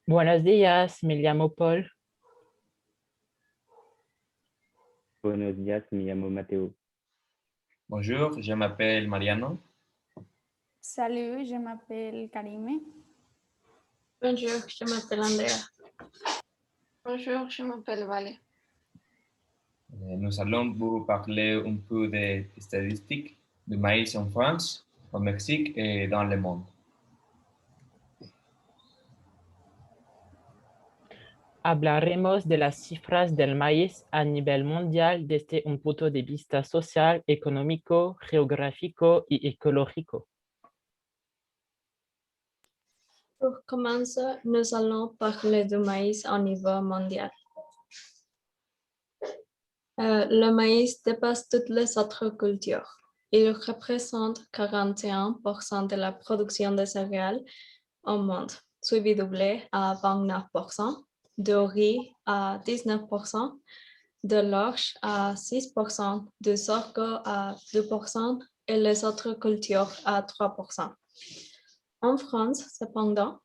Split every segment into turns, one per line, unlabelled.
Buenos días, me llamo Paul.
Buenos días, me llamo Mateo.
Bonjour, je m'appelle Mariano.
Salut, je m'appelle Karime.
Bonjour, je m'appelle Andrea.
Bonjour, je m'appelle Vale.
Nous allons vous parler un peu des statistiques du maïs en France, au Mexique et dans le monde.
Hablaremos de las cifras del maíz a nivel mundial desde un punto de vista social, económico, geográfico y ecológico.
Pour commencer, nous allons parler du maïs au niveau mondial. Le maïs dépasse toutes les autres cultures. Il représente 41% de la production de céréales au monde, suivi du blé à 29%, du riz à 19%, de l'orge à 6%, du sorgho à 2% et les autres cultures à 3%. En France, cependant,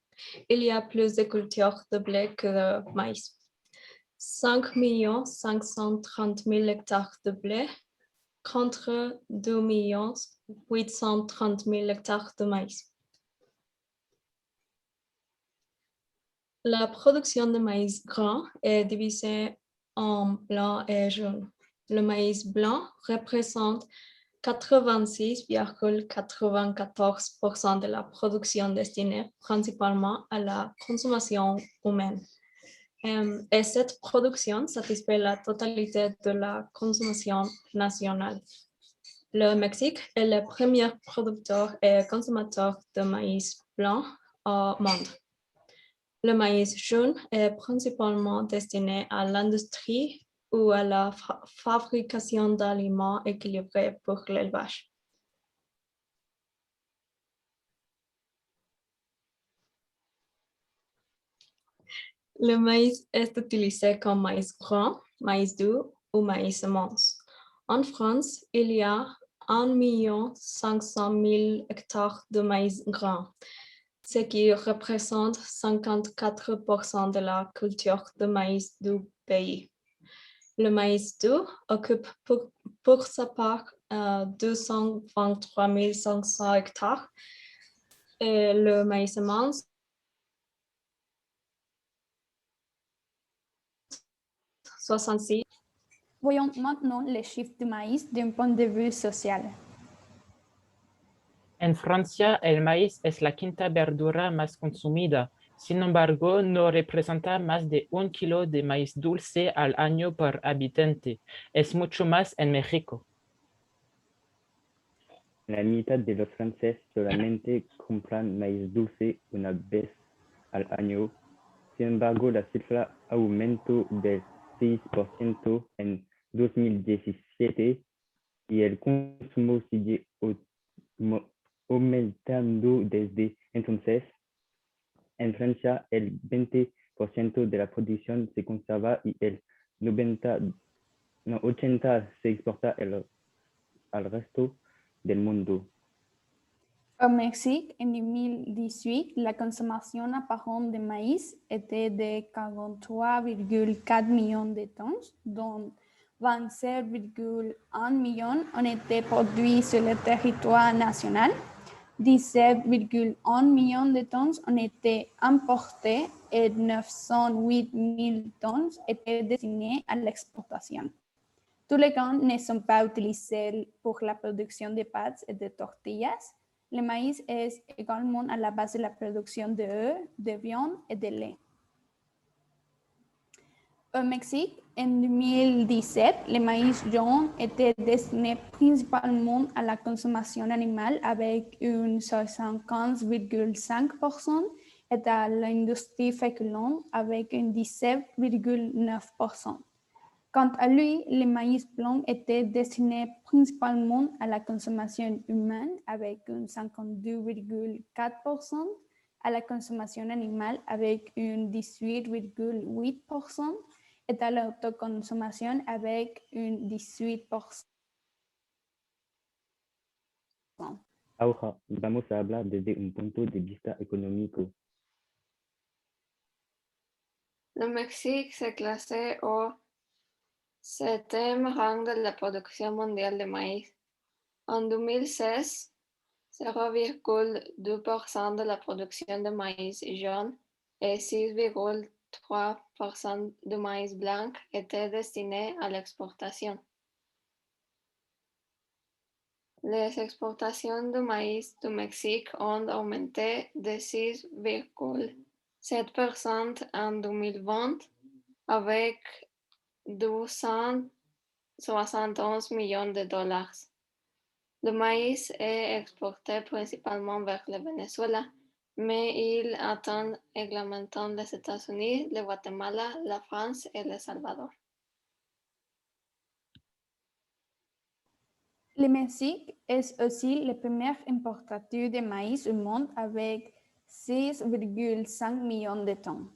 il y a plus de cultures de blé que de maïs. 5 530 000 hectares de blé contre 2 830 000 hectares de maïs. La production de maïs grand est divisée en blanc et jaune. Le maïs blanc représente 86,94% de la production destinée principalement à la consommation humaine. Et cette production satisfait la totalité de la consommation nationale. Le Mexique est le premier producteur et consommateur de maïs blanc au monde. Le maïs jaune est principalement destiné à l'industrie ou à la fabrication d'aliments équilibrés pour l'élevage. Le maïs est utilisé comme maïs grand, maïs doux ou maïs semence. En France, il y a 1 500 000 hectares de maïs grand, ce qui représente 54% de la culture de maïs du pays. Le maïs doux occupe pour sa part 223 500 hectares et le maïs semence 66.
Voyons maintenant les chiffres du maïs d'un point de vue social.
En Francia, el maíz es la quinta verdura más consumida. Sin embargo, no representa más de 1 kilo de maíz dulce al año por habitante. Es mucho más en México.
La mitad de los franceses solamente compran maíz dulce una vez al año. Sin embargo, la cifra aumentó del 6% en 2017 y el consumo sigue aumentando desde entonces. En Francia, el 20% de la producción se conserva y el 80% se exporta al resto del mundo.
Au Mexique, en 2018, la consommation apparente de maïs était de 43,4 millions de tonnes, dont 27,1 millions ont été produits sur le territoire national, 17,1 millions de tonnes ont été importées et 908 000 tonnes étaient destinées à l'exportation. Tous les grains ne sont pas utilisés pour la production de pâtes et de tortillas. Le maïs est également à la base de la production d'œufs, de viande et de lait. Au Mexique, en 2017, le maïs jaune était destiné principalement à la consommation animale avec une 75,5% et à l'industrie féculente avec une 17,9%. Quant à lui, le maïs blanc était destiné principalement à la consommation humaine avec une 52,4%, à la consommation animale avec une 18,8% et à l'autoconsommation avec une 18%.
Ahora vamos a hablar desde un punto de vista económico.
Le Mexique s'est classé au 7e rang de la production mondiale de maïs. En 2016, 0,2% de la production de maïs jaune et 6,3% de maïs blanc étaient destinés à l'exportation. Les exportations de maïs du Mexique ont augmenté de 6,7% en 2020 avec 271 millions de dollars. Le maïs est exporté principalement vers le Venezuela, mais il atteint également les États-Unis, le Guatemala, la France et le Salvador.
Le Mexique est aussi le premier importateur de maïs au monde avec 6,5 millions de tonnes.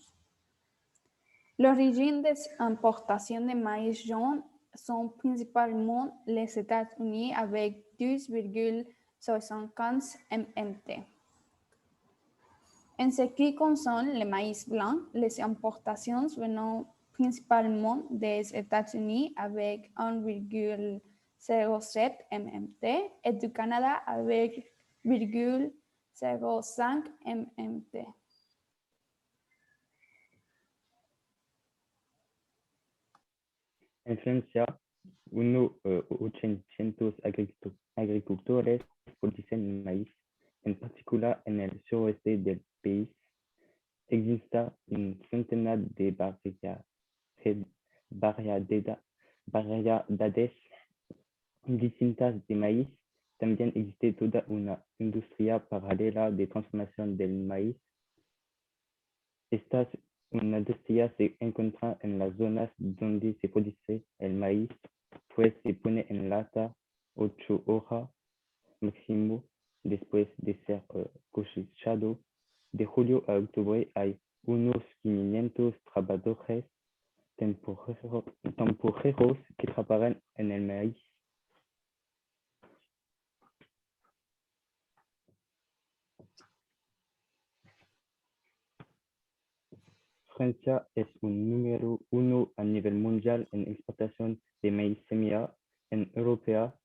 L'origine des importations de maïs jaune sont principalement les États-Unis avec 12,75 MMT. En ce qui concerne le maïs blanc, les importations venant principalement des États-Unis avec 1,07 MMT et du Canada avec 0,05 MMT.
En Francia, 800 agricultores producen maíz, en particular en el suroeste del país. Existe un centenar de variedades distintas de maíz. También existe toda una industria paralela de transformación del maíz. Esta industria se encuentra en las zonas donde se produce el maíz, pues se pone en lata 8 horas máximo después de ser cosechado. De julio a octubre hay unos 500 trabajadores temporeros que trabajan en el maíz. Francia es un número 1 a nivel mundial en exportación de maíz semilla. En Europa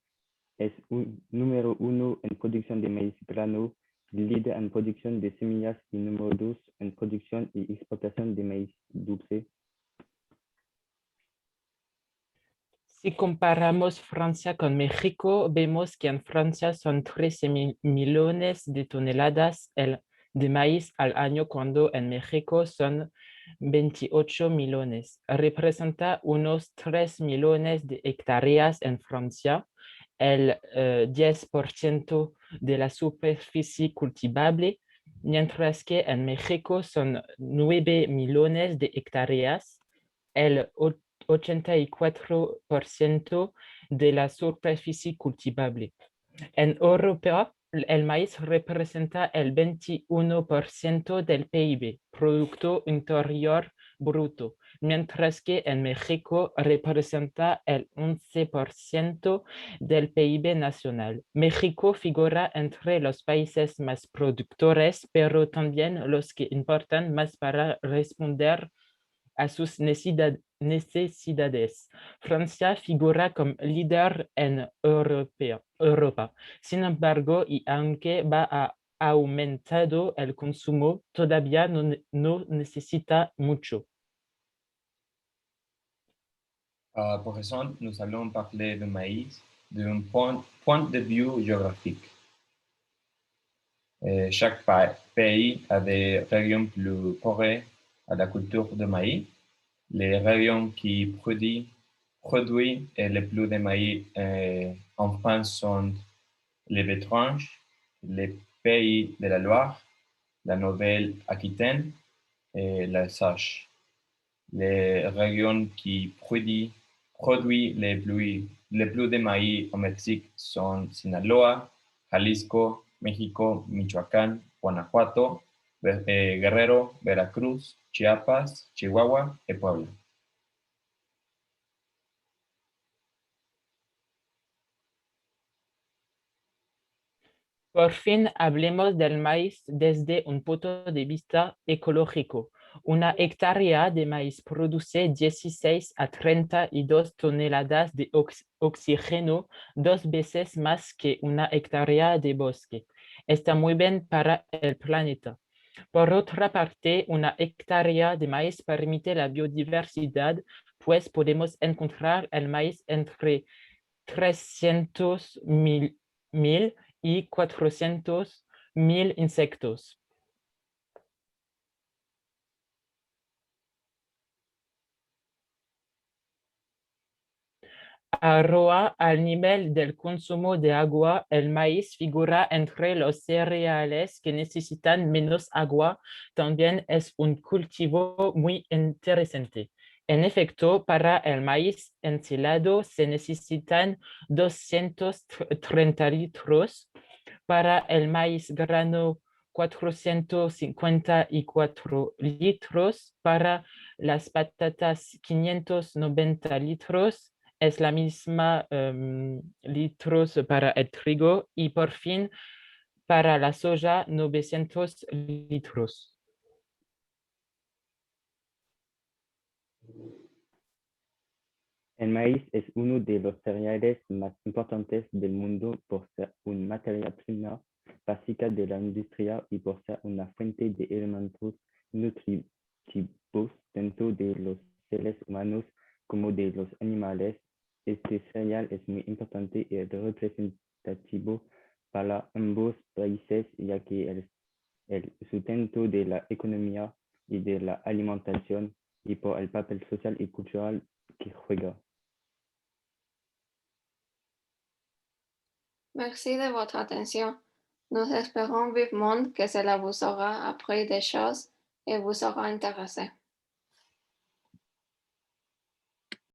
es un número 1 en producción de maíz grano, líder en producción de semillas y número 2 en producción y exportación de maíz dulce.
Si comparamos Francia con México, vemos que en Francia son 13 millones de toneladas de maíz al año, cuando en México son 28 millones. Representa unos 3 millones de hectáreas en Francia, el 10% de la superficie cultivable, mientras que en México son 9 millones de hectáreas, el 84% de la superficie cultivable. En Europa, el maíz representa el 21% del PIB, Producto Interior Bruto, mientras que en México representa el 11% del PIB nacional. México figura entre los países más productores, pero también los que importan más para responder a sus necesidades. Francia figura como líder en Europa. Sin embargo, y aunque ha aumentado el consumo, todavía no necesita mucho.
Pour exemple, nous allons parler du maïs d'un point de vue géographique. Chaque pays a des régions plus proches à la culture de maïs. Les régions qui produisent le plus de maïs en France sont les Vétranges, les Pays de la Loire, la Nouvelle-Aquitaine et l'Alsace. Les régions qui produisent le plus de maïs au Mexique sont Sinaloa, Jalisco, México, Michoacán, Guanajuato, Guerrero, Veracruz, Chiapas, Chihuahua y Puebla.
Por fin hablemos del maíz desde un punto de vista ecológico. Una hectárea de maíz produce 16 a 32 toneladas de oxígeno, 2 veces más que una hectárea de bosque. Está muy bien para el planeta. Por otra parte, una hectárea de maíz permite la biodiversidad, pues podemos encontrar el maíz entre 300.000 y 400.000 insectos. Arroa al nivel del consumo de agua, el maíz figura entre los cereales que necesitan menos agua. También es un cultivo muy interesante. En efecto, para el maíz ensilado se necesitan 230 litros. Para el maíz grano, 454 litros. Para las patatas, 590 litros. Es la misma litros para el trigo y por fin para la soja 900 litros.
El maíz es uno de los cereales más importantes del mundo por ser una materia prima básica de la industria y por ser una fuente de elementos nutritivos tanto de los seres humanos como de los animales. Este cereal es muy importante y representativo para ambos países, ya que es el sustento de la economía y de la alimentación y por el papel social y cultural que juega.
Merci de votre attention. Nous espérons vivement que cela vous aura appris des choses et vous aura intéressé.